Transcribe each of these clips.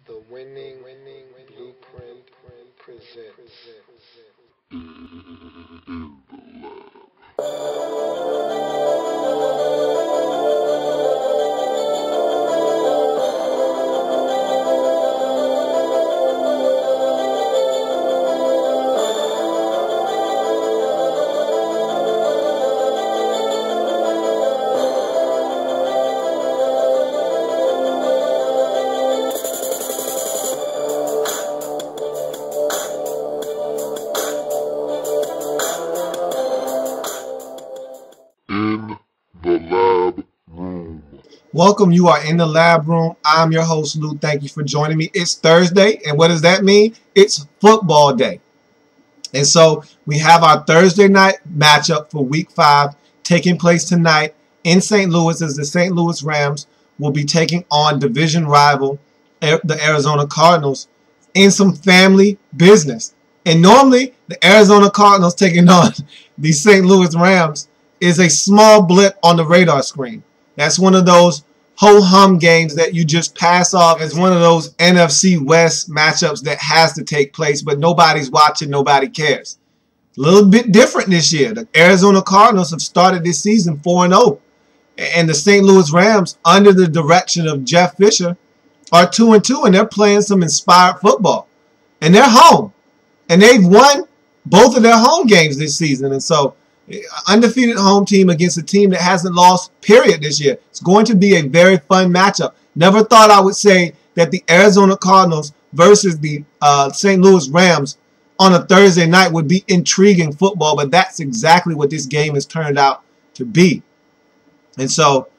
The winning blueprint presents. In the lab room. Welcome. You are in the lab room. I'm your host, Lou. Thank you for joining me. It's Thursday, and what does that mean? It's football day. And so we have our Thursday night matchup for Week 5 taking place tonight in St. Louis as the St. Louis Rams will be taking on division rival the Arizona Cardinals in some family business. And normally the Arizona Cardinals taking on the St. Louis Rams is a small blip on the radar screen. That's one of those ho-hum games that you just pass off as one of those NFC West matchups that has to take place, but nobody's watching, nobody cares. A little bit different this year. The Arizona Cardinals have started this season 4-0, and the St. Louis Rams, under the direction of Jeff Fisher, are 2-2, and they're playing some inspired football. And they're home, and they've won both of their home games this season, and so undefeated home team against a team that hasn't lost, period, this year. It's going to be a very fun matchup. Never thought I would say that the Arizona Cardinals versus the St. Louis Rams on a Thursday night would be intriguing football, but that's exactly what this game has turned out to be. And so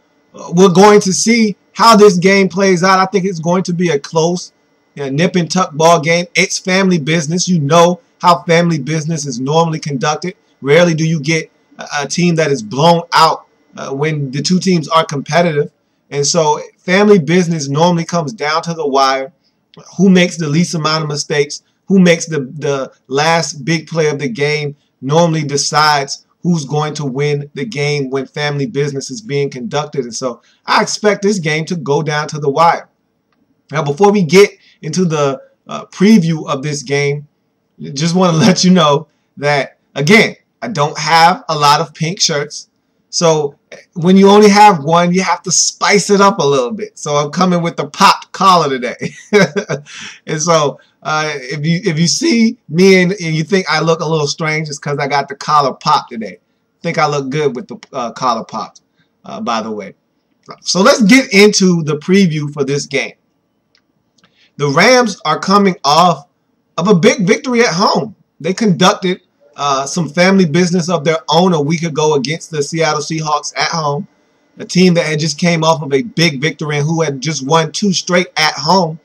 we're going to see how this game plays out. I think it's going to be a close, nip and tuck ball game. It's family business. You know how family business is normally conducted. Rarely do you get a team that is blown out when the two teams are competitive. And so family business normally comes down to the wire. Who makes the least amount of mistakes, who makes the last big play of the game normally decides who's going to win the game when family business is being conducted. And so I expect this game to go down to the wire. Now, before we get into the preview of this game, just want to let you know that, again, I don't have a lot of pink shirts. So when you only have one, you have to spice it up a little bit. So I'm coming with the popped collar today. And so if you see me and you think I look a little strange, it's because I got the collar popped today. I think I look good with the collar popped, by the way. So let's get into the preview for this game. The Rams are coming off of a big victory at home. They conducted some family business of their own a week ago against the Seattle Seahawks at home, a team that had just came off of a big victory and who had just won 2 straight at home.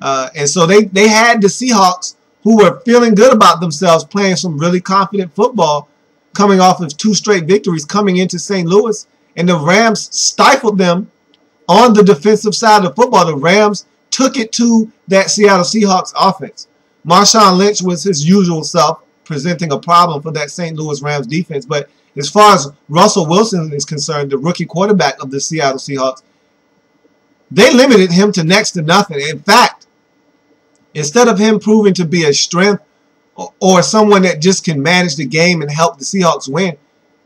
And so they had the Seahawks, who were feeling good about themselves, playing some really confident football, coming off of 2 straight victories, coming into St. Louis, and the Rams stifled them on the defensive side of the football. The Rams took it to that Seattle Seahawks offense. Marshawn Lynch was his usual self, presenting a problem for that St. Louis Rams defense. But as far as Russell Wilson is concerned, the rookie quarterback of the Seattle Seahawks, they limited him to next to nothing. In fact, instead of him proving to be a strength or someone that just can manage the game and help the Seahawks win,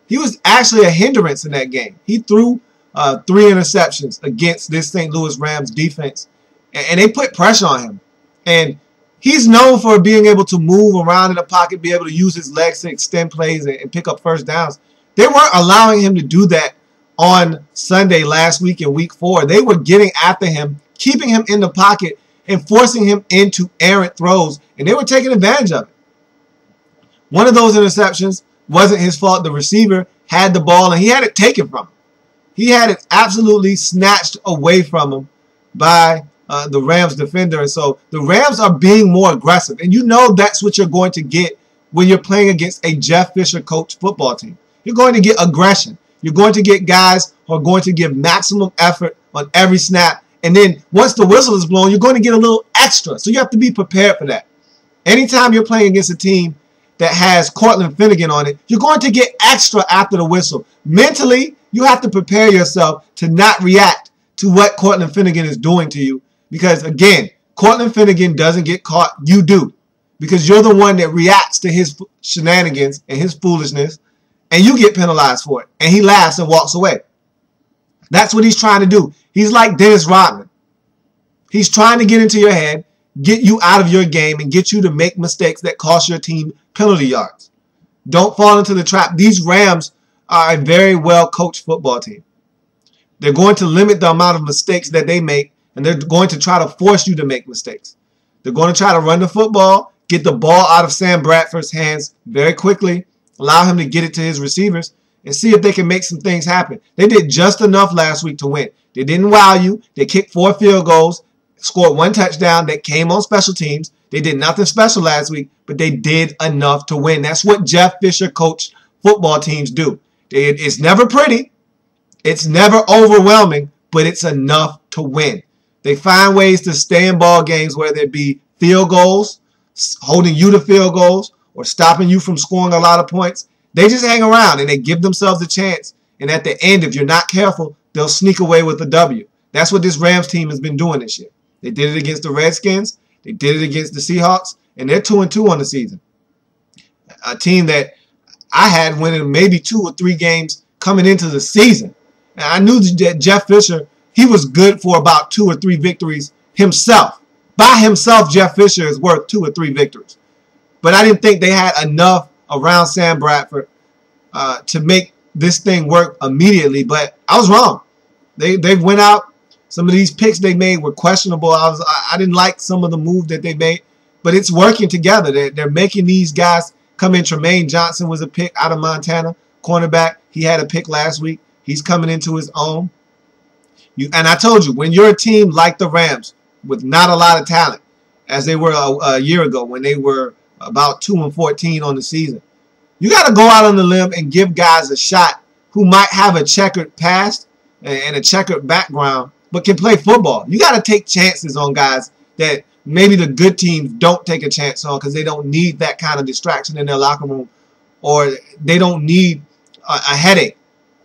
he was actually a hindrance in that game. He threw 3 interceptions against this St. Louis Rams defense, and they put pressure on him. And he's known for being able to move around in the pocket, be able to use his legs to extend plays and pick up first downs. They weren't allowing him to do that on Sunday last week in Week 4. They were getting after him, keeping him in the pocket, and forcing him into errant throws, and they were taking advantage of it. One of those interceptions wasn't his fault. The receiver had the ball, and he had it taken from him. He had it absolutely snatched away from him by the Rams defender. And so the Rams are being more aggressive. And you know that's what you're going to get when you're playing against a Jeff Fisher coached football team. You're going to get aggression. You're going to get guys who are going to give maximum effort on every snap. And then once the whistle is blown, you're going to get a little extra. So you have to be prepared for that. Anytime you're playing against a team that has Cortland Finnegan on it, you're going to get extra after the whistle. Mentally, you have to prepare yourself to not react to what Cortland Finnegan is doing to you. Because, again, Cortland Finnegan doesn't get caught, you do. Because you're the one that reacts to his shenanigans and his foolishness, and you get penalized for it. And he laughs and walks away. That's what he's trying to do. He's like Dennis Rodman. He's trying to get into your head, get you out of your game, and get you to make mistakes that cost your team penalty yards. Don't fall into the trap. These Rams are a very well-coached football team. They're going to limit the amount of mistakes that they make, and they're going to try to force you to make mistakes. They're going to try to run the football, get the ball out of Sam Bradford's hands very quickly, allow him to get it to his receivers, and see if they can make some things happen. They did just enough last week to win. They didn't wow you. They kicked 4 field goals, scored 1 touchdown that came on special teams. They did nothing special last week, but they did enough to win. That's what Jeff Fisher coached football teams do. It's never pretty. It's never overwhelming, but it's enough to win. They find ways to stay in ball games, whether it be field goals, holding you to field goals, or stopping you from scoring a lot of points. They just hang around and they give themselves a chance. And at the end, if you're not careful, they'll sneak away with a W. That's what this Rams team has been doing this year. They did it against the Redskins. They did it against the Seahawks. And they're 2-2 on the season. A team that I had winning maybe 2 or 3 games coming into the season. And I knew that Jeff Fisher, he was good for about 2 or 3 victories himself. By himself, Jeff Fisher is worth 2 or 3 victories. But I didn't think they had enough around Sam Bradford to make this thing work immediately. But I was wrong. They went out. Some of these picks they made were questionable. I didn't like some of the moves that they made. But it's working together. They're making these guys come in. Tremaine Johnson was a pick out of Montana, cornerback. He had a pick last week. He's coming into his own. And I told you, when you're a team like the Rams with not a lot of talent, as they were a year ago when they were about 2-14 on the season, you got to go out on the limb and give guys a shot who might have a checkered past and a checkered background, but can play football. You got to take chances on guys that maybe the good teams don't take a chance on because they don't need that kind of distraction in their locker room, or they don't need a headache.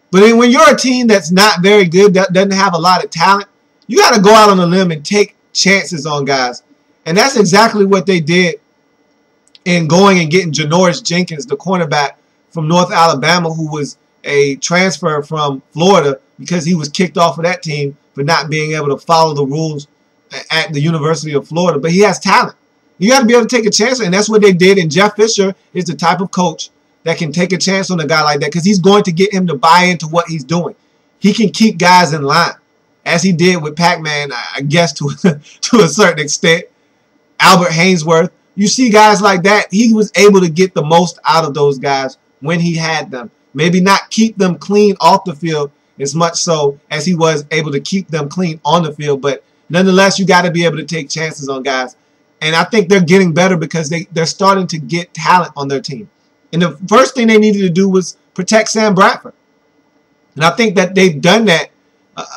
But then when you're a team that's not very good, that doesn't have a lot of talent, you got to go out on a limb and take chances on guys. And that's exactly what they did in going and getting Janoris Jenkins, the cornerback from North Alabama, who was a transfer from Florida because he was kicked off of that team for not being able to follow the rules at the University of Florida. But he has talent. You got to be able to take a chance, and that's what they did. And Jeff Fisher is the type of coach that can take a chance on a guy like that because he's going to get him to buy into what he's doing. He can keep guys in line, as he did with Pac-Man, I guess, to a certain extent. Albert Hainsworth. You see guys like that, he was able to get the most out of those guys when he had them. Maybe not keep them clean off the field as much so as he was able to keep them clean on the field. But nonetheless, you got to be able to take chances on guys. And I think they're getting better because they're starting to get talent on their team. And the first thing they needed to do was protect Sam Bradford. And I think that they've done that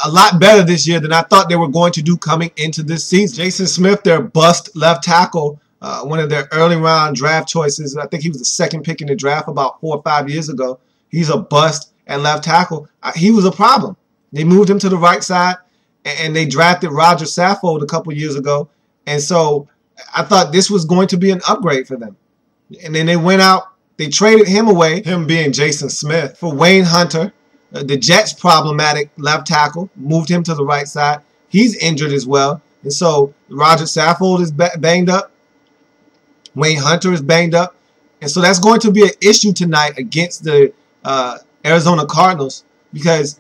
a lot better this year than I thought they were going to do coming into this season. Jason Smith, their bust left tackle, one of their early round draft choices. I think he was the 2nd pick in the draft about 4 or 5 years ago. He's a bust at left tackle. He was a problem. They moved him to the right side, and they drafted Roger Saffold a couple years ago. And so I thought this was going to be an upgrade for them. And then they went out. They traded him away, him being Jason Smith, for Wayne Hunter, the Jets' problematic left tackle, moved him to the right side. He's injured as well. And so Roger Saffold is banged up. Wayne Hunter is banged up. And so that's going to be an issue tonight against the Arizona Cardinals because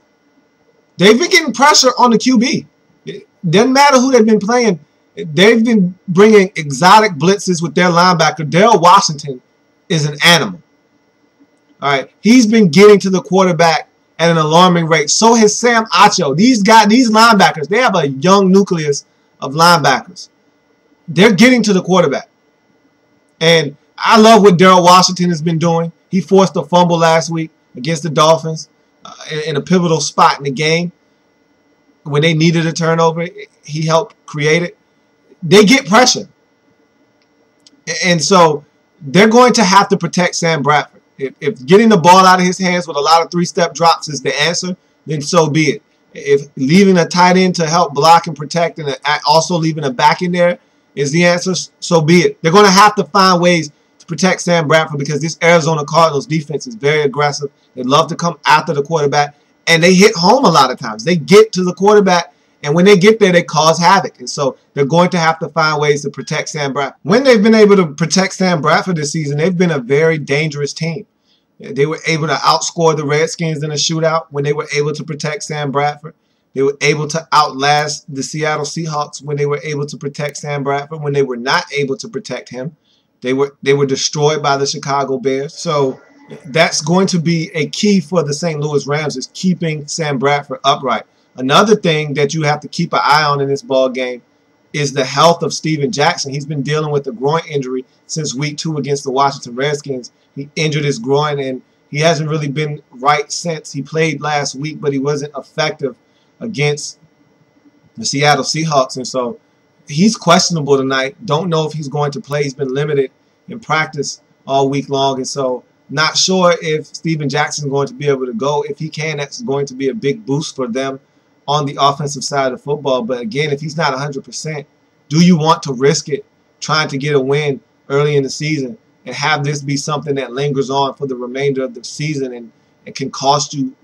they've been getting pressure on the QB. It doesn't matter who they've been playing. They've been bringing exotic blitzes with their linebacker. Daryl Washington is an animal. All right, he's been getting to the quarterback at an alarming rate. So has Sam Acho. These linebackers, they have a young nucleus of linebackers. They're getting to the quarterback. And I love what Daryl Washington has been doing. He forced a fumble last week against the Dolphins in a pivotal spot in the game. When they needed a turnover, he helped create it. They get pressure. And so they're going to have to protect Sam Bradford. If getting the ball out of his hands with a lot of 3-step drops is the answer, then so be it. If leaving a tight end to help block and protect and also leaving a back in there is the answer, so be it. They're going to have to find ways to protect Sam Bradford because this Arizona Cardinals defense is very aggressive. They love to come after the quarterback, and they hit home a lot of times. They get to the quarterback, and when they get there, they cause havoc. And so they're going to have to find ways to protect Sam Bradford. When they've been able to protect Sam Bradford this season, they've been a very dangerous team. They were able to outscore the Redskins in a shootout when they were able to protect Sam Bradford. They were able to outlast the Seattle Seahawks when they were able to protect Sam Bradford. When they were not able to protect him, they were destroyed by the Chicago Bears. So that's going to be a key for the St. Louis Rams, is keeping Sam Bradford upright. Another thing that you have to keep an eye on in this ball game is the health of Steven Jackson. He's been dealing with a groin injury since week 2 against the Washington Redskins. He injured his groin, and he hasn't really been right since. He played last week, but he wasn't effective against the Seattle Seahawks. And so he's questionable tonight. Don't know if he's going to play. He's been limited in practice all week long. And so not sure if Steven Jackson is going to be able to go. If he can, that's going to be a big boost for them on the offensive side of football. But again, if he's not 100%, do you want to risk it trying to get a win early in the season and have this be something that lingers on for the remainder of the season and it can cost you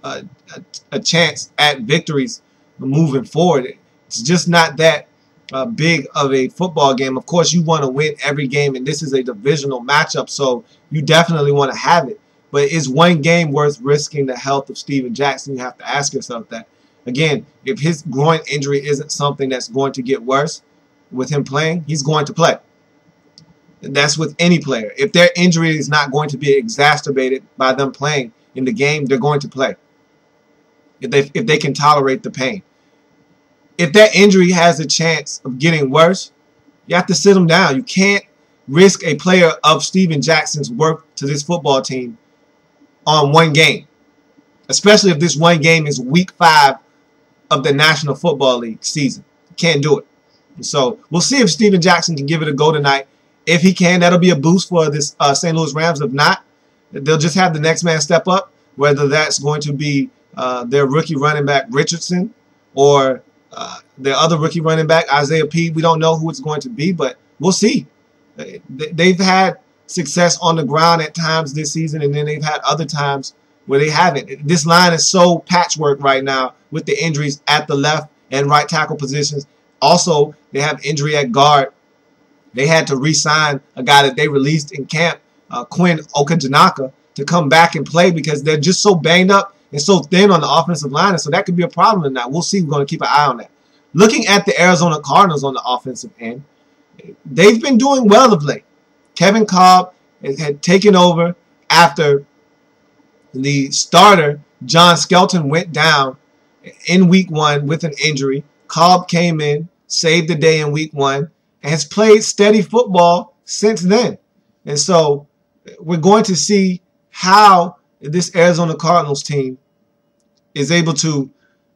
a chance at victories moving forward? It's just not that big of a football game. Of course, you want to win every game, and this is a divisional matchup, so you definitely want to have it. But is one game worth risking the health of Steven Jackson? You have to ask yourself that. Again, if his groin injury isn't something that's going to get worse with him playing, he's going to play. That's with any player. If their injury is not going to be exacerbated by them playing in the game, they're going to play. If they can tolerate the pain. If that injury has a chance of getting worse, you have to sit them down. You can't risk a player of Steven Jackson's worth to this football team on one game, especially if this one game is week 5 of the National Football League season. You can't do it. And so we'll see if Steven Jackson can give it a go tonight. If he can, that'll be a boost for this St. Louis Rams. If not, they'll just have the next man step up, whether that's going to be their rookie running back Richardson or their other rookie running back Isaiah P. We don't know who it's going to be, but we'll see. They've had success on the ground at times this season, and then they've had other times where they haven't. This line is so patchwork right now with the injuries at the left and right tackle positions. Also, they have injury at guard. They had to re-sign a guy that they released in camp, Quinn Okajanaka, to come back and play because they're just so banged up and so thin on the offensive line. And so that could be a problem tonight. We'll see. We're going to keep an eye on that. Looking at the Arizona Cardinals on the offensive end, they've been doing well of late. Kevin Kolb had taken over after the starter, John Skelton, went down in week 1 with an injury. Kolb came in, saved the day in week 1, and has played steady football since then. And so we're going to see how this Arizona Cardinals team is able to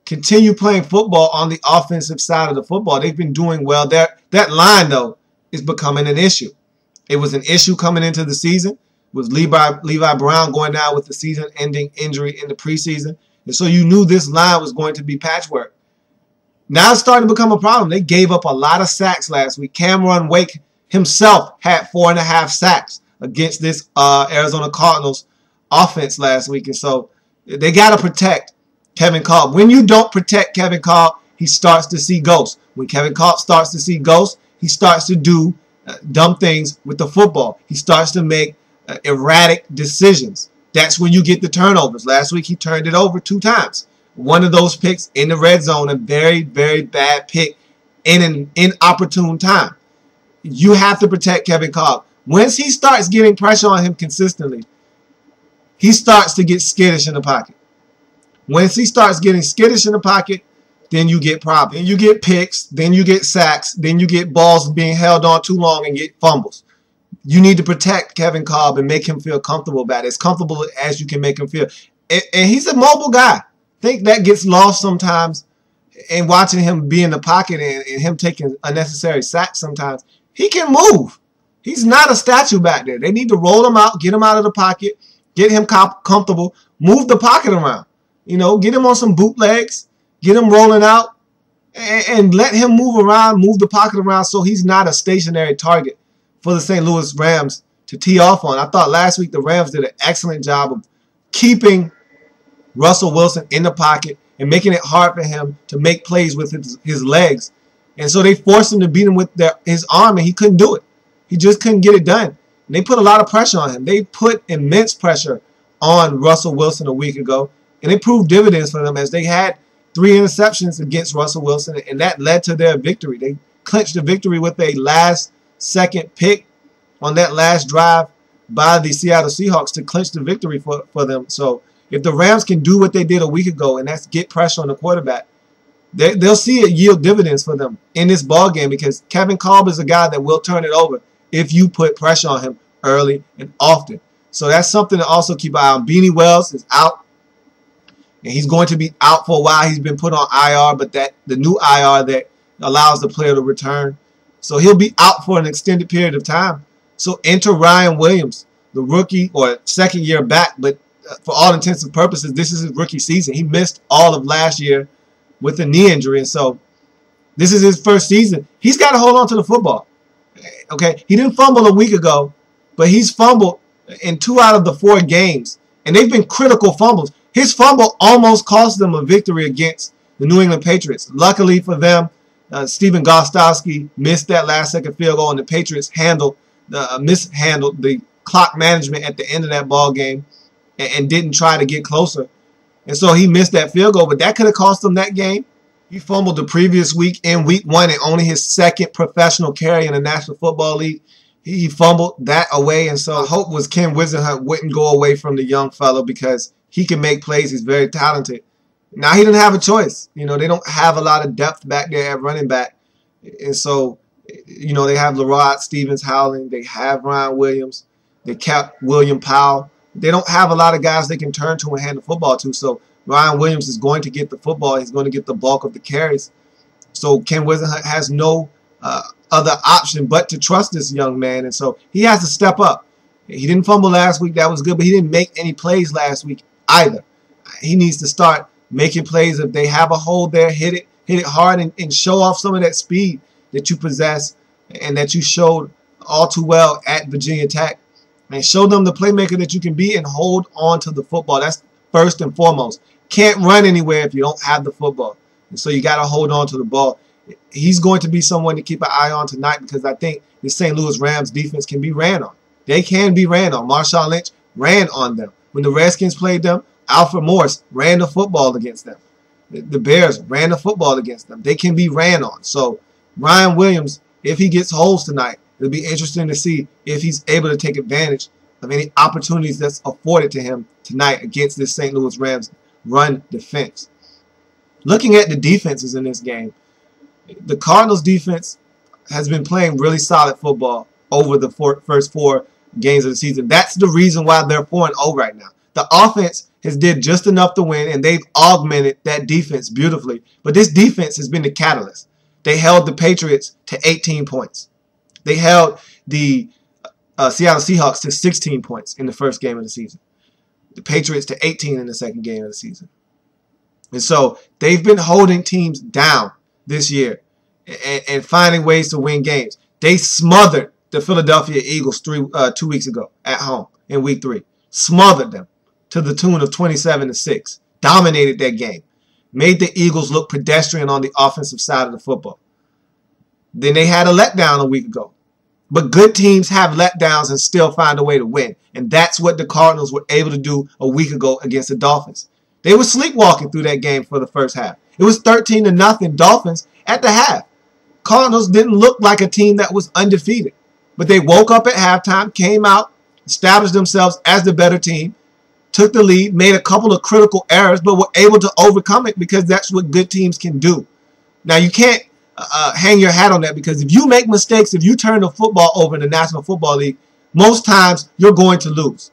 continue playing football on the offensive side of the football. They've been doing well. That line, though, is becoming an issue. It was an issue coming into the season with Levi Brown going down with the season-ending injury in the preseason. And so you knew this line was going to be patchwork. Now it's starting to become a problem. They gave up a lot of sacks last week. Cameron Wake himself had 4.5 sacks against this Arizona Cardinals offense last week. And so they got to protect Kevin Kolb. When you don't protect Kevin Kolb, he starts to see ghosts. When Kevin Kolb starts to see ghosts, he starts to do dumb things with the football. He starts to make erratic decisions. That's when you get the turnovers. Last week he turned it over 2 times. One of those picks in the red zone, a very, very bad pick in an inopportune time. You have to protect Kevin Kolb. Once he starts getting pressure on him consistently, he starts to get skittish in the pocket. Once he starts getting skittish in the pocket, then you get problems. Then you get picks. Then you get sacks. Then you get balls being held on too long and get fumbles. You need to protect Kevin Kolb and make him feel comfortable about it. As comfortable as you can make him feel. And he's a mobile guy. I think that gets lost sometimes in watching him be in the pocket and him taking unnecessary sacks sometimes. He can move. He's not a statue back there. They need to roll him out, get him out of the pocket, get him comfortable, move the pocket around. You know, get him on some bootlegs get him rolling out, and let him move around, move the pocket around so he's not a stationary target for the St. Louis Rams to tee off on. I thought last week the Rams did an excellent job of keeping Russell Wilson in the pocket and making it hard for him to make plays with his legs. And so they forced him to beat him with his arm, and he couldn't do it. He just couldn't get it done. And they put a lot of pressure on him. They put immense pressure on Russell Wilson a week ago, and it proved dividends for them as they had 3 interceptions against Russell Wilson, and that led to their victory. They clinched the victory with a last-second pick on that last drive by the Seattle Seahawks to clinch the victory for them. So if the Rams can do what they did a week ago, and that's get pressure on the quarterback, they'll see it yield dividends for them in this ball game, because Kevin Kolb is a guy that will turn it over if you put pressure on him early and often. So that's something to also keep an eye on. Beanie Wells is out, and he's going to be out for a while. He's been put on IR, but the new IR that allows the player to return. So he'll be out for an extended period of time. So enter Ryan Williams, the rookie or second year back, but for all intents and purposes, this is his rookie season. He missed all of last year with a knee injury, and so this is his first season. He's got to hold on to the football. Okay, he didn't fumble a week ago, but he's fumbled in 2 out of the 4 games, and they've been critical fumbles. His fumble almost cost them a victory against the New England Patriots. Luckily for them, Stephen Gostkowski missed that last-second field goal, and the Patriots mishandled the clock management at the end of that ball game and didn't try to get closer. And so he missed that field goal, but that could have cost them that game. He fumbled the previous week in week 1 and only his 2nd professional carry in the National Football League. He fumbled that away, and so hope was Ken Wisenhunt wouldn't go away from the young fellow because he can make plays. He's very talented. Now, he didn't have a choice. You know, they don't have a lot of depth back there at running back. And so, you know, they have Lerod Stevens Howling. They have Ryan Williams. They kept William Powell. They don't have a lot of guys they can turn to and hand the football to. So Ryan Williams is going to get the football. He's going to get the bulk of the carries. So Ken Wisenhunt has no other option but to trust this young man. And so he has to step up. He didn't fumble last week. That was good. But he didn't make any plays last week either. He needs to start making plays. If they have a hole there, hit it hard and show off some of that speed that you possess and that you showed all too well at Virginia Tech. And show them the playmaker that you can be and hold on to the football. That's first and foremost. Can't run anywhere if you don't have the football. And so you got to hold on to the ball. He's going to be someone to keep an eye on tonight because I think the St. Louis Rams defense can be ran on. They can be ran on. Marshawn Lynch ran on them. When the Redskins played them, Alfred Morris ran the football against them. The Bears ran the football against them. They can be ran on. So Ryan Williams, if he gets holes tonight, it'll be interesting to see if he's able to take advantage of any opportunities that's afforded to him tonight against this St. Louis Rams run defense. Looking at the defenses in this game, the Cardinals defense has been playing really solid football over the first 4 games of the season. That's the reason why they're 4-0 right now. The offense has did just enough to win, and they've augmented that defense beautifully. But this defense has been the catalyst. They held the Patriots to 18 points. They held the Seattle Seahawks to 16 points in the first game of the season. The Patriots to 18 in the second game of the season. And so they've been holding teams down this year and finding ways to win games. They smothered the Philadelphia Eagles 2 weeks ago at home in week 3. Smothered them to the tune of 27-6. Dominated that game. Made the Eagles look pedestrian on the offensive side of the football. Then they had a letdown a week ago. But good teams have letdowns and still find a way to win. And that's what the Cardinals were able to do a week ago against the Dolphins. They were sleepwalking through that game for the first half. It was 13-0 Dolphins at the half. Cardinals didn't look like a team that was undefeated. But they woke up at halftime, came out, established themselves as the better team, took the lead, made a couple of critical errors, but were able to overcome it because that's what good teams can do. Now, you can't hang your hat on that because if you make mistakes, if you turn the football over in the National Football League, most times you're going to lose.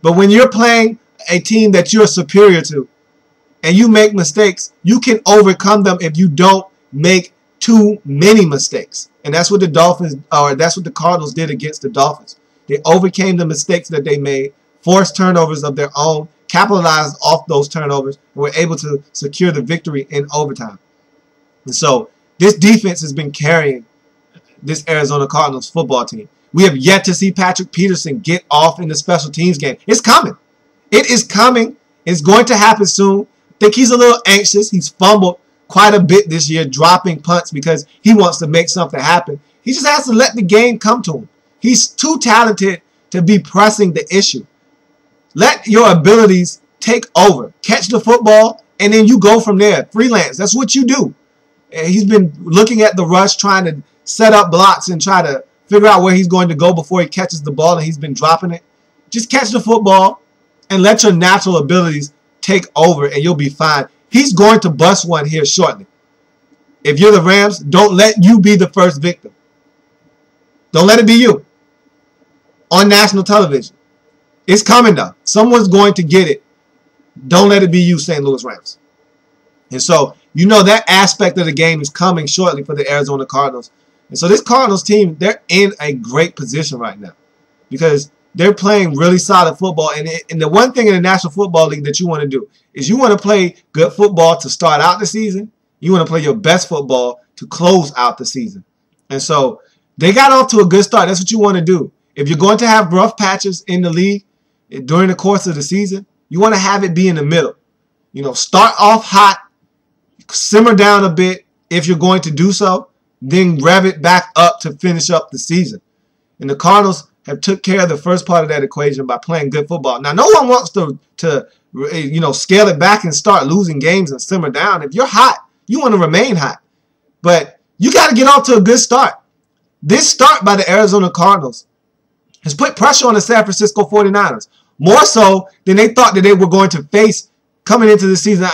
But when you're playing a team that you're superior to and you make mistakes, you can overcome them if you don't make too many mistakes. And that's what that's what the Cardinals did against the Dolphins. They overcame the mistakes that they made, forced turnovers of their own, capitalized off those turnovers and were able to secure the victory in overtime. And so this defense has been carrying this Arizona Cardinals football team. We have yet to see Patrick Peterson get off in the special teams game. It's coming. It is coming. It's going to happen soon. I think he's a little anxious. He's fumbled quite a bit this year, dropping punts because he wants to make something happen. He just has to let the game come to him. He's too talented to be pressing the issue. Let your abilities take over. Catch the football, and then you go from there. Freelance. That's what you do. And he's been looking at the rush, trying to set up blocks and try to figure out where he's going to go before he catches the ball, and he's been dropping it. Just catch the football and let your natural abilities take over, and you'll be fine. He's going to bust one here shortly. If you're the Rams, don't let you be the first victim. Don't let it be you on national television. It's coming, though. Someone's going to get it. Don't let it be you, St. Louis Rams. And so, you know that aspect of the game is coming shortly for the Arizona Cardinals. And so this Cardinals team, they're in a great position right now because they're playing really solid football. And the one thing in the National Football League that you want to do is you want to play good football to start out the season. You want to play your best football to close out the season. And so they got off to a good start. That's what you want to do. If you're going to have rough patches in the league during the course of the season, you want to have it be in the middle. You know, start off hot, simmer down a bit if you're going to do so, then rev it back up to finish up the season. And the Cardinals have took care of the first part of that equation by playing good football. Now, no one wants to scale it back and start losing games and simmer down. If you're hot, you want to remain hot. But you got to get off to a good start. This start by the Arizona Cardinals has put pressure on the San Francisco 49ers, more so than they thought that they were going to face coming into the season.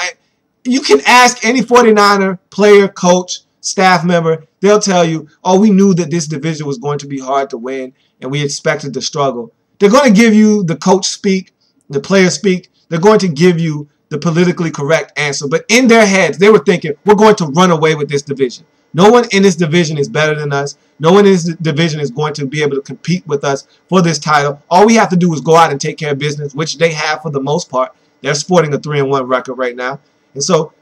You can ask any 49er player, coach, staff member. They'll tell you, oh, we knew that this division was going to be hard to win, and we expected to struggle. They're going to give you the coach speak, the player speak. They're going to give you the politically correct answer. But in their heads, they were thinking, we're going to run away with this division. No one in this division is better than us. No one in this division is going to be able to compete with us for this title. All we have to do is go out and take care of business, which they have for the most part. They're sporting a 3-1 record right now. And so,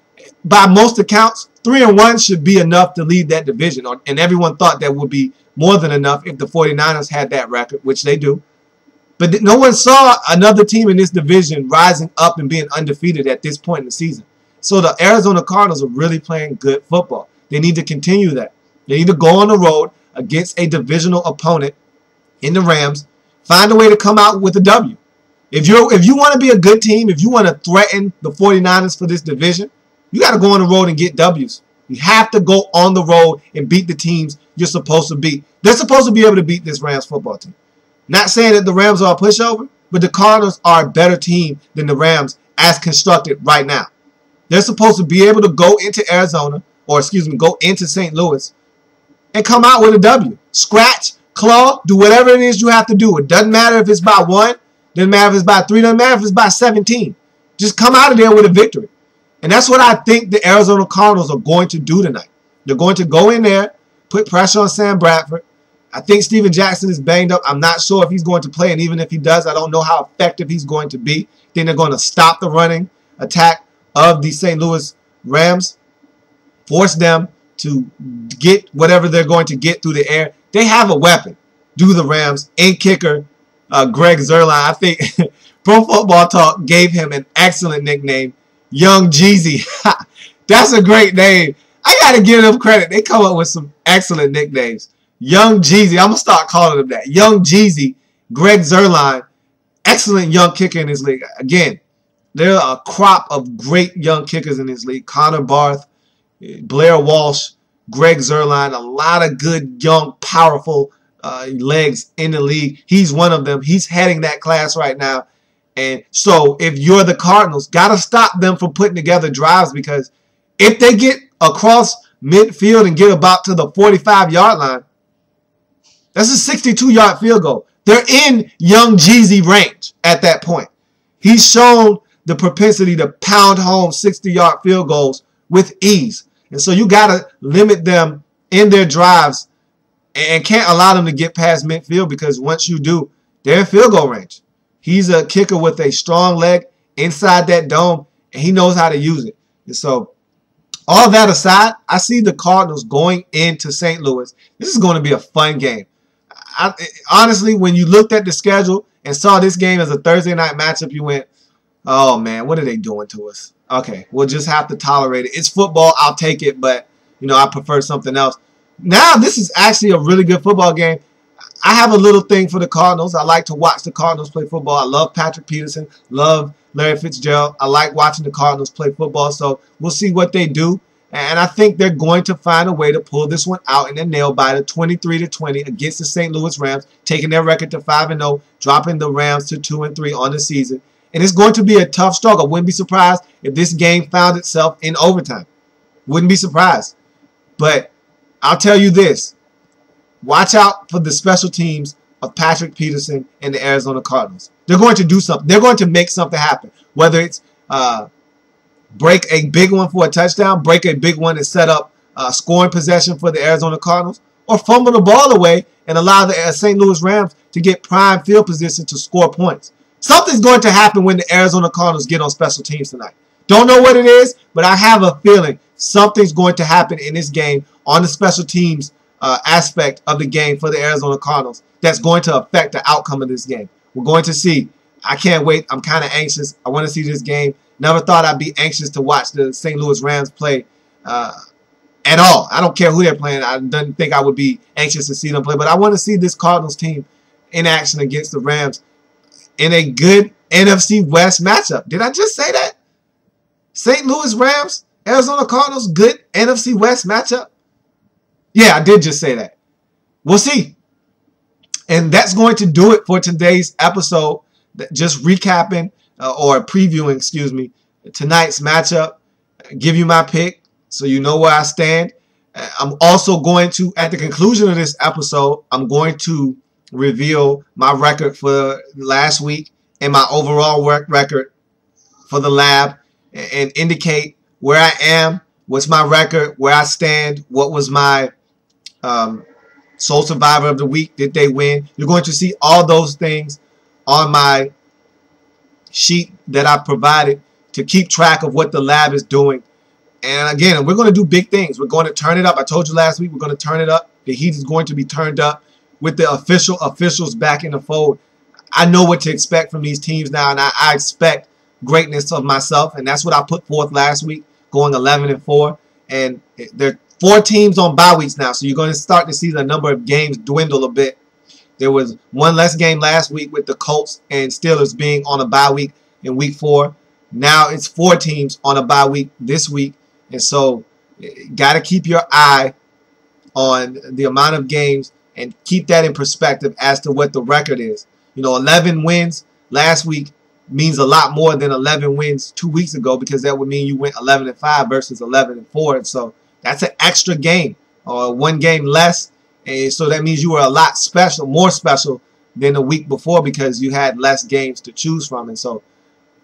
by most accounts, 3-1 should be enough to lead that division. And everyone thought that would be more than enough if the 49ers had that record, which they do. But no one saw another team in this division rising up and being undefeated at this point in the season. So the Arizona Cardinals are really playing good football. They need to continue that. They need to go on the road against a divisional opponent in the Rams, find a way to come out with a W. If you want to be a good team, if you want to threaten the 49ers for this division, you got to go on the road and get W's. You have to go on the road and beat the teams you're supposed to beat. They're supposed to be able to beat this Rams football team. Not saying that the Rams are a pushover, but the Cardinals are a better team than the Rams as constructed right now. They're supposed to be able to go into Arizona, or excuse me, go into St. Louis and come out with a W. Scratch, claw, do whatever it is you have to do. It doesn't matter if it's by 1, doesn't matter if it's by 3, doesn't matter if it's by 17. Just come out of there with a victory. And that's what I think the Arizona Cardinals are going to do tonight. They're going to go in there, put pressure on Sam Bradford. I think Steven Jackson is banged up. I'm not sure if he's going to play, and even if he does, I don't know how effective he's going to be. I think they're going to stop the running attack of the St. Louis Rams, force them to get whatever they're going to get through the air. They have a weapon, do the Rams, in kicker Greg Zuerlein. I think Pro Football Talk gave him an excellent nickname, Young Jeezy. That's a great name. I got to give them credit. They come up with some excellent nicknames. Young Jeezy. I'm going to start calling him that. Young Jeezy, Greg Zuerlein, excellent young kicker in this league. Again, there are a crop of great young kickers in this league. Connor Barth, Blair Walsh, Greg Zuerlein, a lot of good, young, powerful legs in the league. He's one of them. He's heading that class right now. And so if you're the Cardinals, got to stop them from putting together drives, because if they get across midfield and get about to the 45-yard line, that's a 62-yard field goal. They're in Young Jeezy range at that point. He's shown the propensity to pound home 60-yard field goals with ease. And so you got to limit them in their drives and can't allow them to get past midfield, because once you do, they're in field goal range. He's a kicker with a strong leg inside that dome, and he knows how to use it. And so, all that aside, I see the Cardinals going into St. Louis. This is going to be a fun game. Honestly, when you looked at the schedule and saw this game as a Thursday night matchup, you went, oh, man, what are they doing to us? Okay, we'll just have to tolerate it. It's football. I'll take it, but, I prefer something else. Now, this is actually a really good football game. I have a little thing for the Cardinals. I like to watch the Cardinals play football. I love Patrick Peterson, love Larry Fitzgerald. I like watching the Cardinals play football, so we'll see what they do. And I think they're going to find a way to pull this one out in the nail biter, 23-20 against the St. Louis Rams, taking their record to 5-0, dropping the Rams to 2-3 on the season. And it's going to be a tough struggle. I wouldn't be surprised if this game found itself in overtime. Wouldn't be surprised. But I'll tell you this. Watch out for the special teams of Patrick Peterson and the Arizona Cardinals. They're going to do something. They're going to make something happen. Whether it's break a big one for a touchdown, break a big one and set up scoring possession for the Arizona Cardinals, or fumble the ball away and allow the St. Louis Rams to get prime field position to score points. Something's going to happen when the Arizona Cardinals get on special teams tonight. Don't know what it is, but I have a feeling something's going to happen in this game on the special teams aspect of the game for the Arizona Cardinals that's going to affect the outcome of this game. We're going to see. I can't wait. I'm kind of anxious. I want to see this game. Never thought I'd be anxious to watch the St. Louis Rams play at all. I don't care who they're playing. I didn't think I would be anxious to see them play, but I want to see this Cardinals team in action against the Rams in a good NFC West matchup. Did I just say that? St. Louis Rams, Arizona Cardinals, good NFC West matchup? Yeah, I did just say that. We'll see. And that's going to do it for today's episode. Just recapping or previewing, excuse me, tonight's matchup. Give you my pick so you know where I stand. I'm also going to, at the conclusion of this episode, I'm going to reveal my record for last week and my overall record for the lab and indicate where I am, what's my record, where I stand, what was my sole survivor of the week, did they win. You're going to see all those things on my sheet that I've provided to keep track of what the lab is doing. And again, we're going to do big things. We're going to turn it up. I told you last week we're going to turn it up. The heat is going to be turned up with the officials back in the fold. I know what to expect from these teams now, and I expect greatness of myself, and that's what I put forth last week, going 11-4. And there are 4 teams on bye weeks now, so you're going to start to see the number of games dwindle a bit. There was one less game last week with the Colts and Steelers being on a bye week in week 4. Now it's 4 teams on a bye week this week. And so got to keep your eye on the amount of games and keep that in perspective as to what the record is. 11 wins last week means a lot more than 11 wins 2 weeks ago, because that would mean you went 11-5 versus 11-4. And so that's an extra game or 1 game less. And so that means you were a lot more special than the week before because you had less games to choose from. And so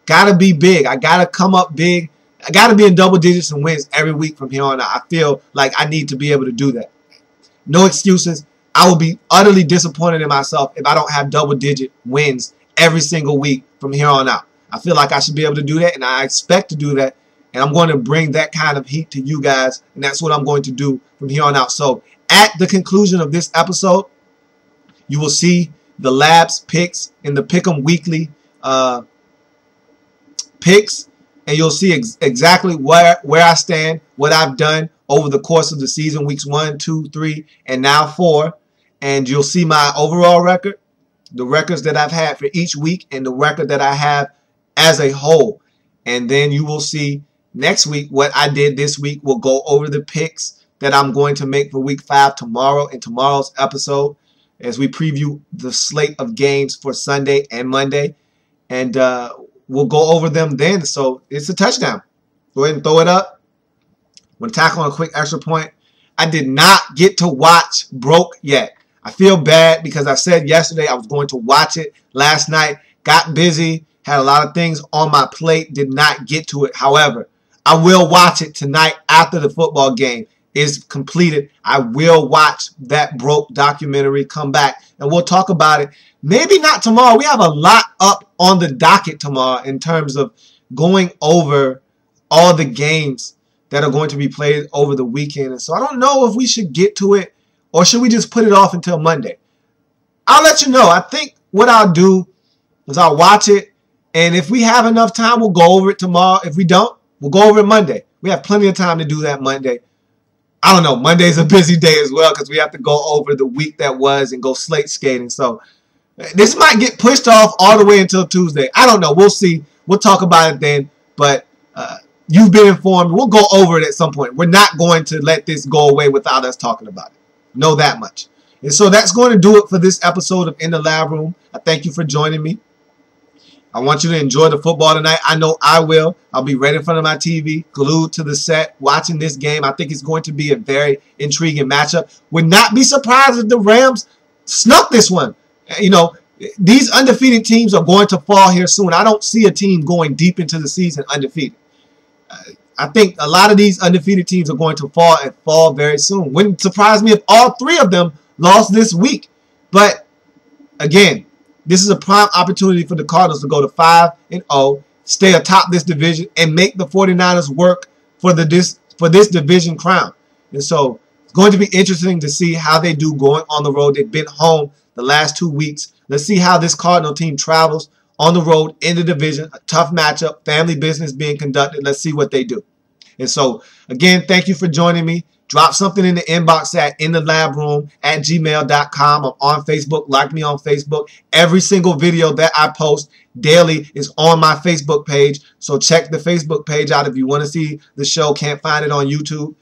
got to be big. I got to come up big. I got to be in double digits and wins every week from here on out. I feel like I need to be able to do that. No excuses. I will be utterly disappointed in myself if I don't have double-digit wins every single week from here on out. I feel like I should be able to do that, and I expect to do that. And I'm going to bring that kind of heat to you guys, and that's what I'm going to do from here on out. So at the conclusion of this episode, you will see the Lab's picks in the Pick'em Weekly picks, and you'll see exactly where I stand, what I've done over the course of the season, weeks 1, 2, 3, and now 4. And you'll see my overall record, the records that I've had for each week, and the record that I have as a whole. And then you will see next week what I did this week. We'll go over the picks that I'm going to make for week 5 tomorrow in tomorrow's episode as we preview the slate of games for Sunday and Monday. And we'll go over them then. So it's a touchdown. Go ahead and throw it up. We'll tackle on a quick extra point. I did not get to watch Broke yet. I feel bad because I said yesterday I was going to watch it. Last night, got busy, had a lot of things on my plate, did not get to it. However, I will watch it tonight after the football game. is completed, I will watch that Broke documentary, come back, and we'll talk about it. Maybe not tomorrow. We have a lot up on the docket tomorrow in terms of going over all the games that are going to be played over the weekend. And so I don't know if we should get to it or should we just put it off until Monday. I'll let you know. I think what I'll do is I'll watch it, and if we have enough time, we'll go over it tomorrow. If we don't, we'll go over it Monday. We have plenty of time to do that Monday. I don't know. Monday's a busy day as well because we have to go over the week that was and go slate skating. So this might get pushed off all the way until Tuesday. I don't know. We'll see. We'll talk about it then. But you've been informed. We'll go over it at some point. We're not going to let this go away without us talking about it. Know that much. And so that's going to do it for this episode of In the Lab Room. I thank you for joining me. I want you to enjoy the football tonight. I know I will. I'll be right in front of my TV, glued to the set, watching this game. I think it's going to be a very intriguing matchup. Would not be surprised if the Rams snuck this one. You know, these undefeated teams are going to fall here soon. I don't see a team going deep into the season undefeated. I think a lot of these undefeated teams are going to fall and fall very soon. Wouldn't surprise me if all three of them lost this week. But again, this is a prime opportunity for the Cardinals to go to 5-0, stay atop this division, and make the 49ers work for this division crown. And so it's going to be interesting to see how they do going on the road. They've been home the last 2 weeks. Let's see how this Cardinal team travels on the road in the division. A tough matchup, family business being conducted. Let's see what they do. And so, again, thank you for joining me. Drop something in the inbox at inthelabroom@gmail.com. I'm on Facebook. Like me on Facebook. Every single video that I post daily is on my Facebook page. So check the Facebook page out if you want to see the show. Can't find it on YouTube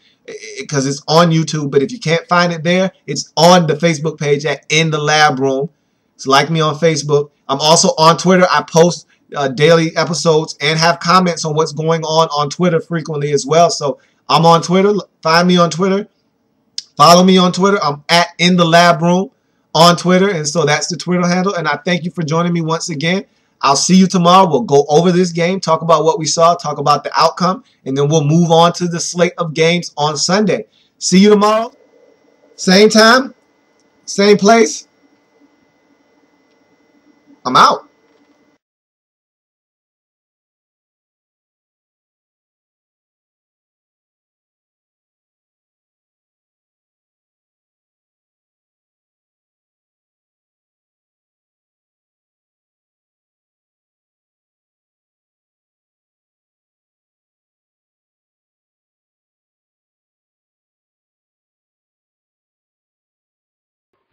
because it's on YouTube. But if you can't find it there, it's on the Facebook page at In the Lab Room. So like me on Facebook. I'm also on Twitter. I post daily episodes and have comments on what's going on Twitter frequently as well. So I'm on Twitter. Find me on Twitter. Follow me on Twitter. I'm at In the Lab Room on Twitter. And so that's the Twitter handle. And I thank you for joining me once again. I'll see you tomorrow. We'll go over this game, talk about what we saw, talk about the outcome, and then we'll move on to the slate of games on Sunday. See you tomorrow. Same time, same place. I'm out.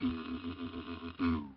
L.A.B.